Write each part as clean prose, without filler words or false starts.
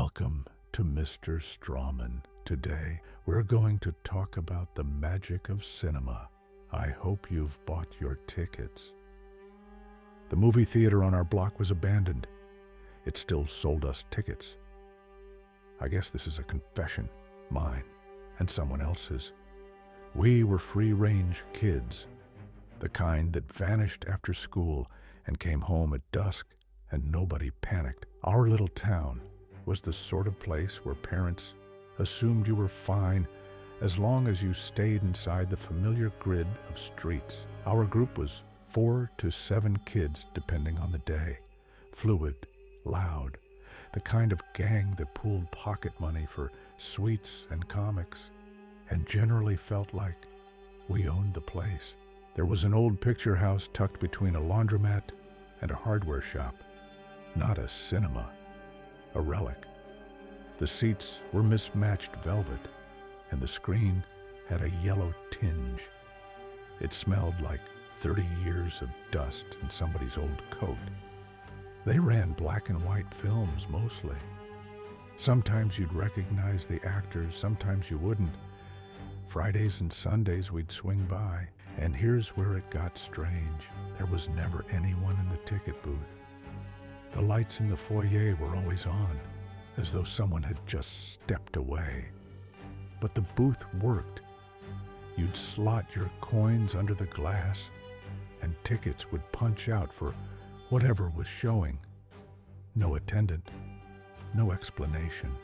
Welcome to Mr. Strawman. Today, we're going to talk about the magic of cinema. I hope you've bought your tickets. The movie theater on our block was abandoned. It still sold us tickets. I guess this is a confession, mine and someone else's. We were free-range kids, the kind that vanished after school and came home at dusk and nobody panicked. Our little town was the sort of place where parents assumed you were fine as long as you stayed inside the familiar grid of streets. Our group was 4 to 7 kids depending on the day, fluid, loud, the kind of gang that pooled pocket money for sweets and comics, and generally felt like we owned the place. There was an old picture house tucked between a laundromat and a hardware shop, not a cinema, a relic. The seats were mismatched velvet, and the screen had a yellow tinge. It smelled like 30 years of dust in somebody's old coat. They ran black and white films mostly. Sometimes you'd recognize the actors, sometimes you wouldn't. Fridays and Sundays we'd swing by, and here's where it got strange. There was never anyone in the ticket booth. The lights in the foyer were always on, as though someone had just stepped away. But the booth worked. You'd slot your coins under the glass, and tickets would punch out for whatever was showing. No attendant, no explanation.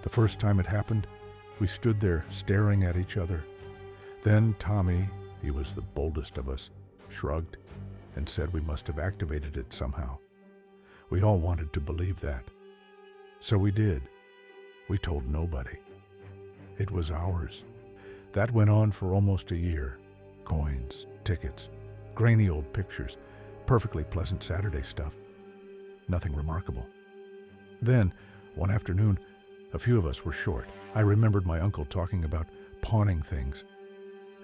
The first time it happened, we stood there staring at each other. Then Tommy, he was the boldest of us, shrugged and said we must have activated it somehow. We all wanted to believe that. So we did. We told nobody. It was ours. That went on for almost a year. Coins, tickets, grainy old pictures, perfectly pleasant Saturday stuff. Nothing remarkable. Then, one afternoon, a few of us were short. I remembered my uncle talking about pawning things,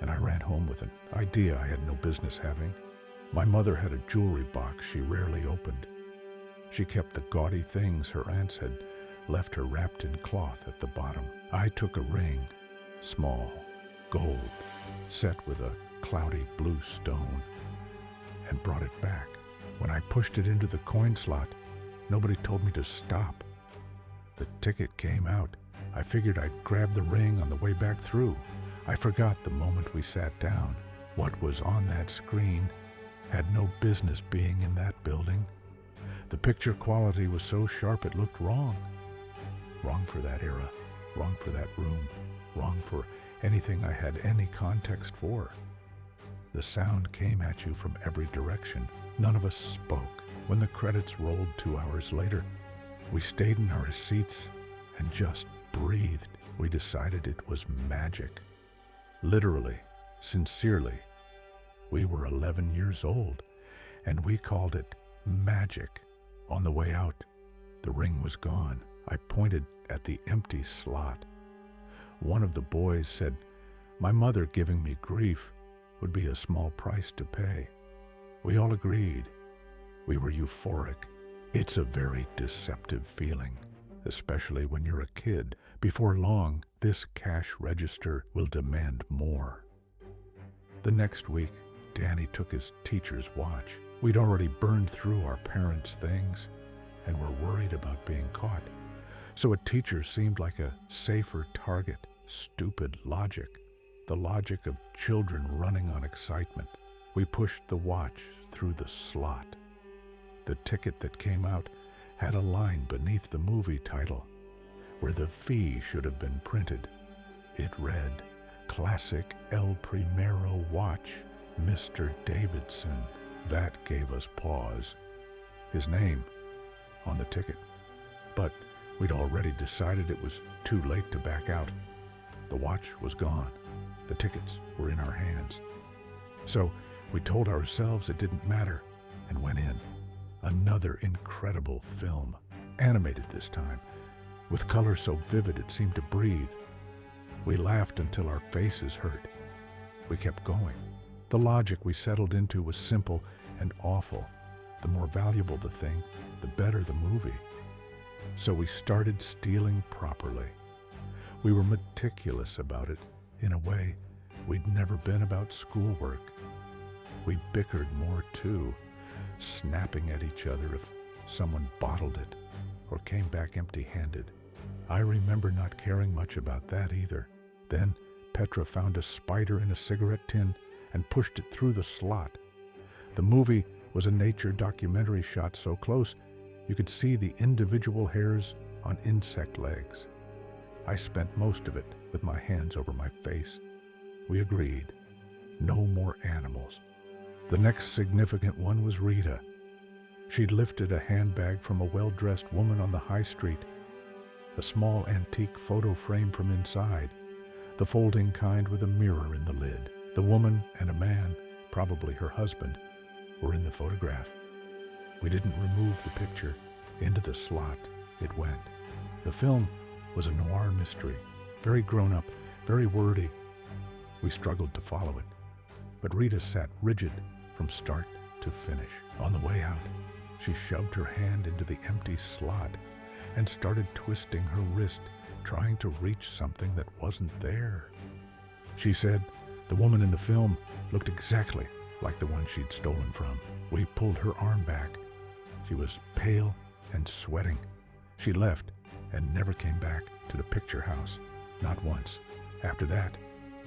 and I ran home with an idea I had no business having. My mother had a jewelry box she rarely opened. She kept the gaudy things her aunts had left her wrapped in cloth at the bottom. I took a ring, small, gold, set with a cloudy blue stone, and brought it back. When I pushed it into the coin slot, nobody told me to stop. The ticket came out. I figured I'd grab the ring on the way back through. I forgot the moment we sat down. What was on that screen had no business being in that building. The picture quality was so sharp it looked wrong. Wrong for that era, wrong for that room, wrong for anything I had any context for. The sound came at you from every direction. None of us spoke. When the credits rolled 2 hours later, we stayed in our seats and just breathed. We decided it was magic. Literally, sincerely. We were 11 years old, and we called it magic. On the way out, the ring was gone. I pointed at the empty slot. One of the boys said, "My mother giving me grief would be a small price to pay." We all agreed. We were euphoric. It's a very deceptive feeling, especially when you're a kid. Before long, this cash register will demand more. The next week, Danny took his teacher's watch. We'd already burned through our parents' things and were worried about being caught. So a teacher seemed like a safer target. Stupid logic. The logic of children running on excitement. We pushed the watch through the slot. The ticket that came out had a line beneath the movie title, where the fee should have been printed. It read, "Classic El Primero Watch, Mr. Davidson." That gave us pause. His name on the ticket. But we'd already decided it was too late to back out. The watch was gone. The tickets were in our hands. So we told ourselves it didn't matter and went in. Another incredible film, animated this time, with color so vivid it seemed to breathe. We laughed until our faces hurt. We kept going. The logic we settled into was simple and awful. The more valuable the thing, the better the movie. So we started stealing properly. We were meticulous about it in a way we'd never been about schoolwork. We bickered more too, snapping at each other if someone bottled it or came back empty-handed. I remember not caring much about that either. Then Petra found a spider in a cigarette tin and pushed it through the slot. The movie was a nature documentary shot so close you could see the individual hairs on insect legs. I spent most of it with my hands over my face. We agreed. No more animals. The next significant one was Rita. She'd lifted a handbag from a well-dressed woman on the high street, a small antique photo frame from inside, the folding kind with a mirror in the lid. The woman and a man, probably her husband, were in the photograph. We didn't remove the picture. Into the slot it went. The film was a noir mystery, very grown-up, very wordy. We struggled to follow it, but Rita sat rigid from start to finish. On the way out, she shoved her hand into the empty slot and started twisting her wrist, trying to reach something that wasn't there. She said the woman in the film looked exactly like the one she'd stolen from. We pulled her arm back. She was pale and sweating. She left and never came back to the picture house, not once. After that,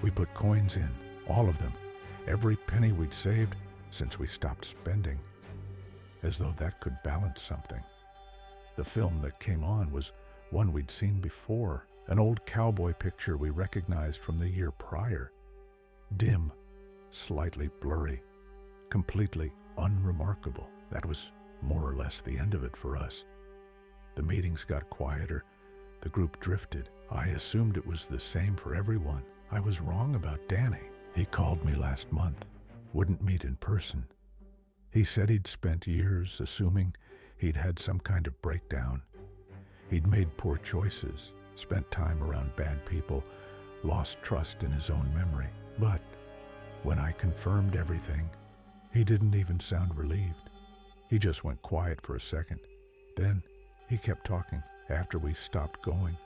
we put coins in, all of them, every penny we'd saved since we stopped spending, as though that could balance something. The film that came on was one we'd seen before, an old cowboy picture we recognized from the year prior. Dim, slightly blurry, completely unremarkable. That was more or less the end of it for us. The meetings got quieter. The group drifted. I assumed it was the same for everyone. I was wrong about Danny. He called me last month. Wouldn't meet in person. He said he'd spent years assuming he'd had some kind of breakdown. He'd made poor choices, spent time around bad people, lost trust in his own memory. But when I confirmed everything, he didn't even sound relieved. He just went quiet for a second. Then he kept talking after we stopped going.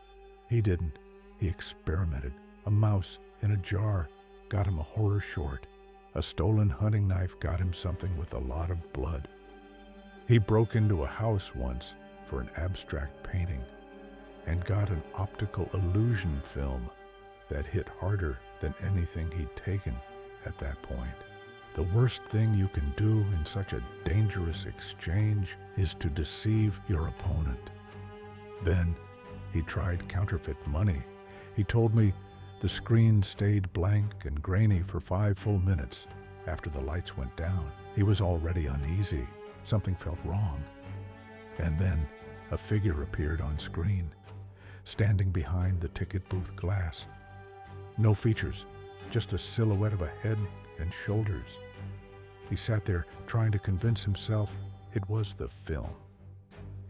He didn't. He experimented. A mouse in a jar got him a horror short. A stolen hunting knife got him something with a lot of blood. He broke into a house once for an abstract painting and got an optical illusion film that hit harder than anything he'd taken at that point. The worst thing you can do in such a dangerous exchange is to deceive your opponent. Then he tried counterfeit money. He told me the screen stayed blank and grainy for 5 full minutes after the lights went down. He was already uneasy. Something felt wrong. And then a figure appeared on screen, standing behind the ticket booth glass. No features, just a silhouette of a head and shoulders. He sat there trying to convince himself it was the film.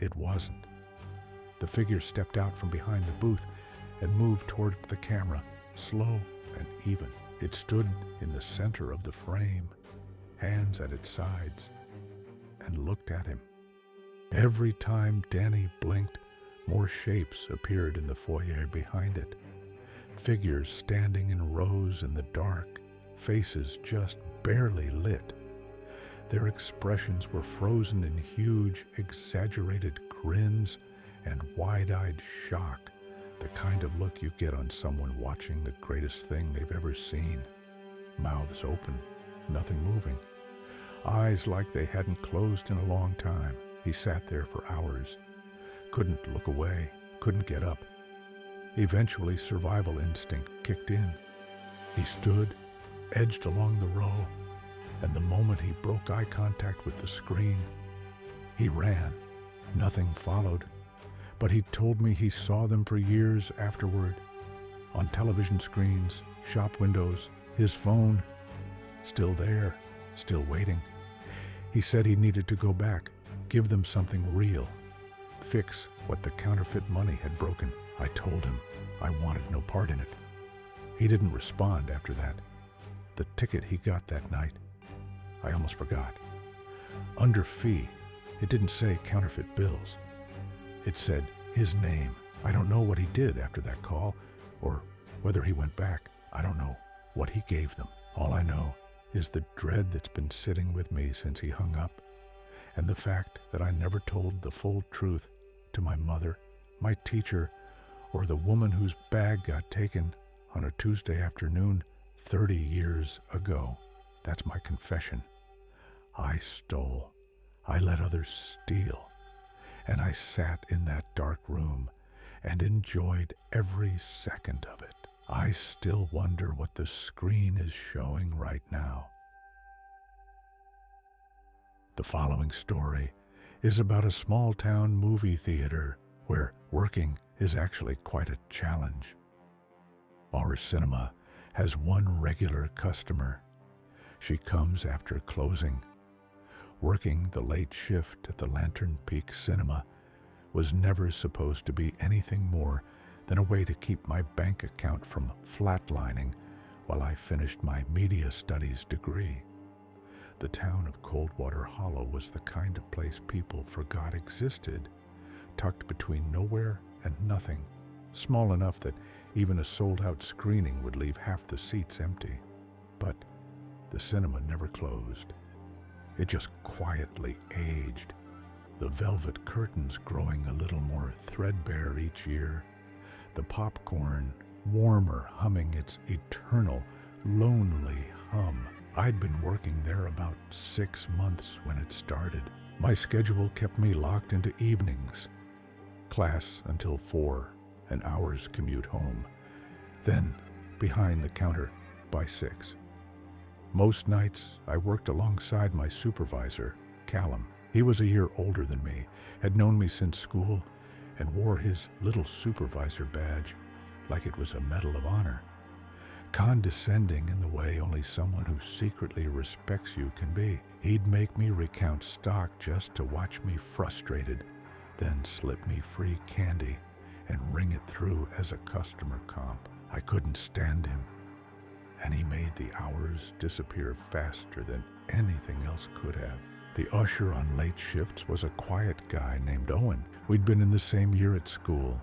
It wasn't. The figure stepped out from behind the booth and moved toward the camera, slow and even. It stood in the center of the frame, hands at its sides, and looked at him. Every time Danny blinked, more shapes appeared in the foyer behind it. Figures standing in rows in the dark, faces just barely lit. Their expressions were frozen in huge, exaggerated grins and wide-eyed shock, the kind of look you get on someone watching the greatest thing they've ever seen. Mouths open, nothing moving. Eyes like they hadn't closed in a long time. He sat there for hours. Couldn't look away, couldn't get up. Eventually, survival instinct kicked in. He stood, edged along the row, and the moment he broke eye contact with the screen, he ran. Nothing followed, but he told me he saw them for years afterward, on television screens, shop windows, his phone, still there, still waiting. He said he needed to go back, give them something real, fix what the counterfeit money had broken. I told him I wanted no part in it. He didn't respond after that. The ticket he got that night, I almost forgot. Under fee, it didn't say counterfeit bills. It said his name. I don't know what he did after that call, or whether he went back. I don't know what he gave them. All I know is the dread that's been sitting with me since he hung up, and the fact that I never told the full truth to my mother, my teacher, or the woman whose bag got taken on a Tuesday afternoon 30 years ago. That's my confession. I stole. I let others steal. And I sat in that dark room and enjoyed every second of it. I still wonder what the screen is showing right now. The following story is about a small-town movie theater where working is actually quite a challenge. Our cinema has one regular customer. She comes after closing. Working the late shift at the Lantern Peak Cinema was never supposed to be anything more than a way to keep my bank account from flatlining while I finished my media studies degree. The town of Coldwater Hollow was the kind of place people forgot existed, tucked between nowhere and nothing, small enough that even a sold-out screening would leave half the seats empty. But the cinema never closed. It just quietly aged, the velvet curtains growing a little more threadbare each year, the popcorn warmer humming its eternal, lonely hum. I'd been working there about 6 months when it started. My schedule kept me locked into evenings, class until 4, an hour's commute home, then behind the counter by 6. Most nights I worked alongside my supervisor, Callum. He was a year older than me, had known me since school, and wore his little supervisor badge like it was a Medal of Honor, condescending in the way only someone who secretly respects you can be. He'd make me recount stock just to watch me frustrated, then slip me free candy and ring it through as a customer comp. I couldn't stand him, and he made the hours disappear faster than anything else could have. The usher on late shifts was a quiet guy named Owen. We'd been in the same year at school.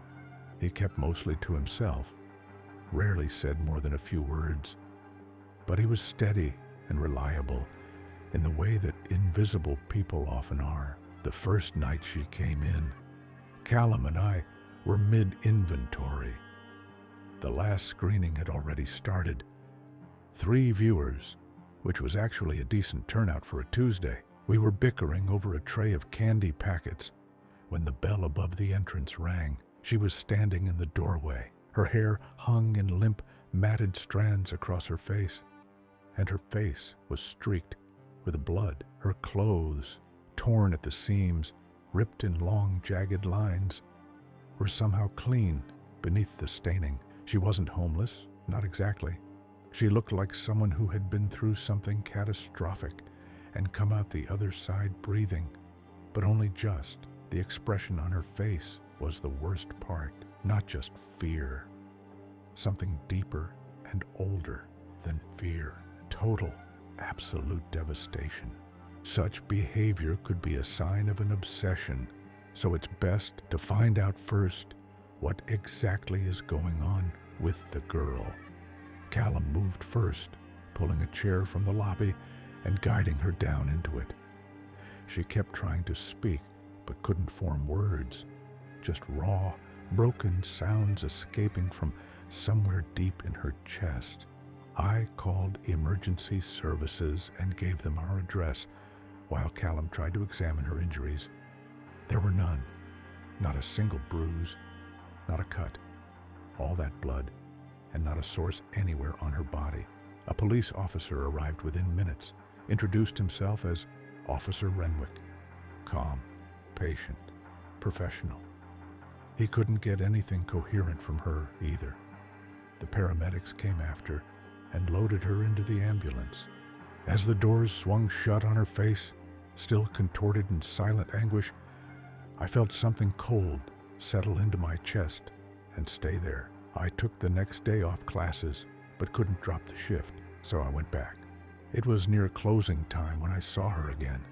He kept mostly to himself, rarely said more than a few words, but he was steady and reliable in the way that invisible people often are. The first night she came in, Callum and I were mid-inventory. The last screening had already started. 3 viewers, which was actually a decent turnout for a Tuesday. We were bickering over a tray of candy packets when the bell above the entrance rang. She was standing in the doorway. Her hair hung in limp, matted strands across her face, and her face was streaked with blood. Her clothes, torn at the seams, ripped in long, jagged lines, were somehow clean beneath the staining. She wasn't homeless, not exactly. She looked like someone who had been through something catastrophic and come out the other side breathing, but only just. The expression on her face was the worst part, not just fear, something deeper and older than fear, total, absolute devastation. Such behavior could be a sign of an obsession, so it's best to find out first what exactly is going on with the girl. Callum moved first, pulling a chair from the lobby and guiding her down into it. She kept trying to speak, but couldn't form words, just raw, broken sounds escaping from somewhere deep in her chest. I called emergency services and gave them our address, while Callum tried to examine her injuries. There were none, not a single bruise, not a cut, all that blood, and not a source anywhere on her body. A police officer arrived within minutes, introduced himself as Officer Renwick, calm, patient, professional. He couldn't get anything coherent from her either. The paramedics came after and loaded her into the ambulance. As the doors swung shut on her face, still contorted in silent anguish, I felt something cold settle into my chest and stay there. I took the next day off classes, but couldn't drop the shift, so I went back. It was near closing time when I saw her again.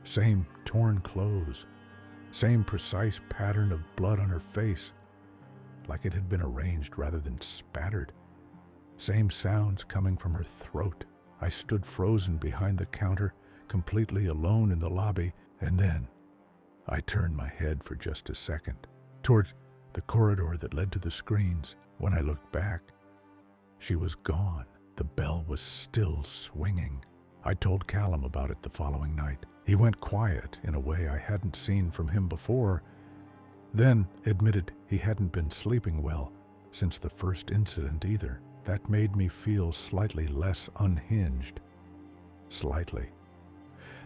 Same torn clothes, Same precise pattern of blood on her face, like it had been arranged rather than spattered. Same sounds coming from her throat. I stood frozen behind the counter, completely alone in the lobby, and then I turned my head for just a second towards the corridor that led to the screens. When I looked back, she was gone. The bell was still swinging. I told Callum about it the following night. He went quiet in a way I hadn't seen from him before, then admitted he hadn't been sleeping well since the first incident either. That made me feel slightly less unhinged. Slightly.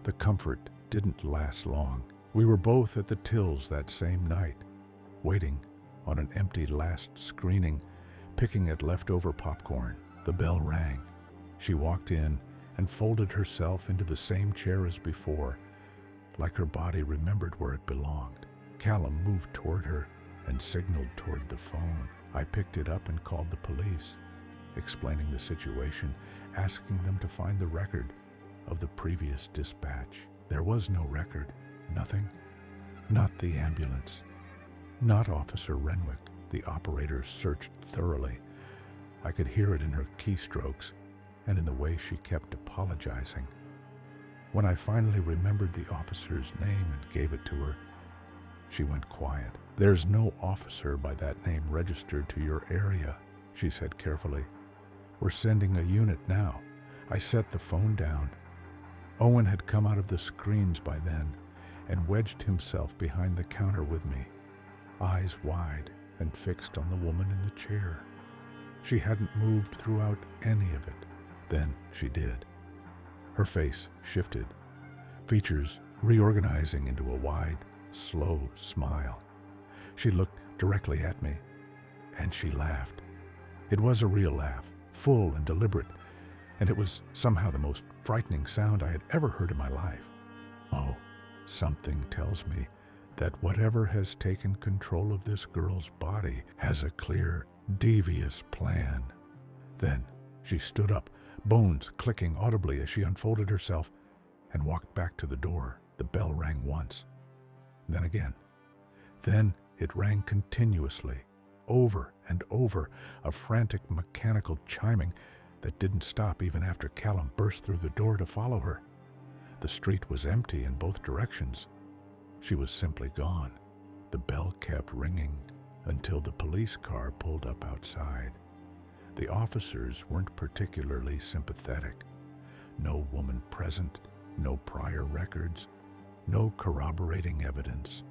The comfort didn't last long. We were both at the tills that same night, waiting on an empty last screening, picking at leftover popcorn. The bell rang. She walked in and folded herself into the same chair as before, like her body remembered where it belonged. Callum moved toward her and signaled toward the phone. I picked it up and called the police, explaining the situation, asking them to find the record of the previous dispatch. There was no record. Nothing. Not the ambulance. Not Officer Renwick. The operator searched thoroughly. I could hear it in her keystrokes and in the way she kept apologizing. When I finally remembered the officer's name and gave it to her, she went quiet. "There's no officer by that name registered to your area," she said carefully. "We're sending a unit now." I set the phone down. Owen had come out of the screens by then and wedged himself behind the counter with me, eyes wide and fixed on the woman in the chair. She hadn't moved throughout any of it. Then she did. Her face shifted, features reorganizing into a wide, slow smile. She looked directly at me, and she laughed. It was a real laugh, full and deliberate, and it was somehow the most frightening sound I had ever heard in my life. Oh, something tells me that whatever has taken control of this girl's body has a clear, devious plan. Then she stood up, bones clicking audibly as she unfolded herself, and walked back to the door. The bell rang once, then again. Then it rang continuously, over and over, a frantic mechanical chiming that didn't stop even after Callum burst through the door to follow her. The street was empty in both directions. She was simply gone. The bell kept ringing until the police car pulled up outside. The officers weren't particularly sympathetic. No woman present, no prior records, no corroborating evidence.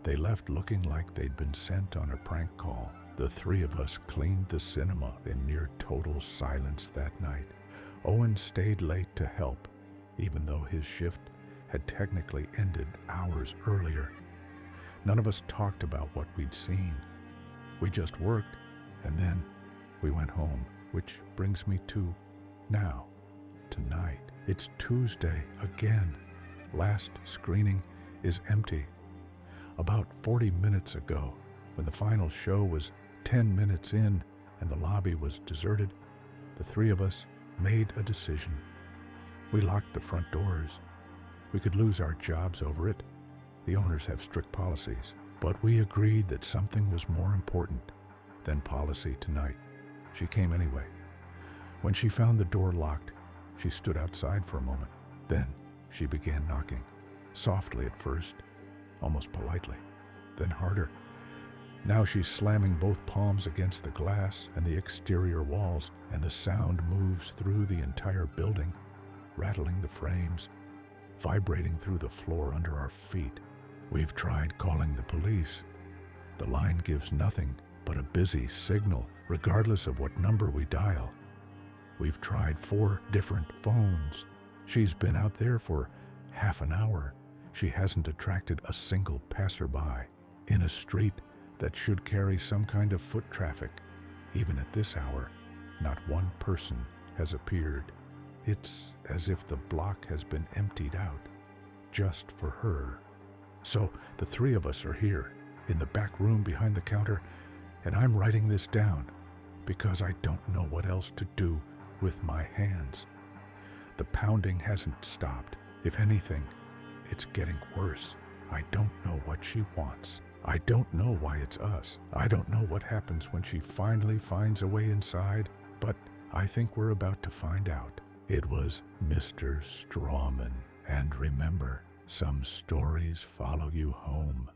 They left looking like they'd been sent on a prank call. The three of us cleaned the cinema in near total silence that night. Owen stayed late to help, even though his shift had technically ended hours earlier. None of us talked about what we'd seen. We just worked, and then we went home, which brings me to now, tonight. It's Tuesday again. Last screening is empty. About 40 minutes ago, when the final show was 10 minutes in and the lobby was deserted, the three of us made a decision. We locked the front doors. We could lose our jobs over it. The owners have strict policies. But we agreed that something was more important than policy tonight. She came anyway. When she found the door locked, she stood outside for a moment. Then she began knocking, softly at first, almost politely, then harder. Now she's slamming both palms against the glass and the exterior walls, and the sound moves through the entire building, rattling the frames, vibrating through the floor under our feet. We've tried calling the police. The line gives nothing but a busy signal, regardless of what number we dial. We've tried 4 different phones. She's been out there for half an hour. She hasn't attracted a single passerby. In a street that should carry some kind of foot traffic, even at this hour, not one person has appeared. It's as if the block has been emptied out, just for her. So the three of us are here, in the back room behind the counter, and I'm writing this down because I don't know what else to do with my hands. The pounding hasn't stopped. If anything, it's getting worse. I don't know what she wants. I don't know why it's us. I don't know what happens when she finally finds a way inside, but I think we're about to find out. It was Mr. Strawman. And remember, some stories follow you home.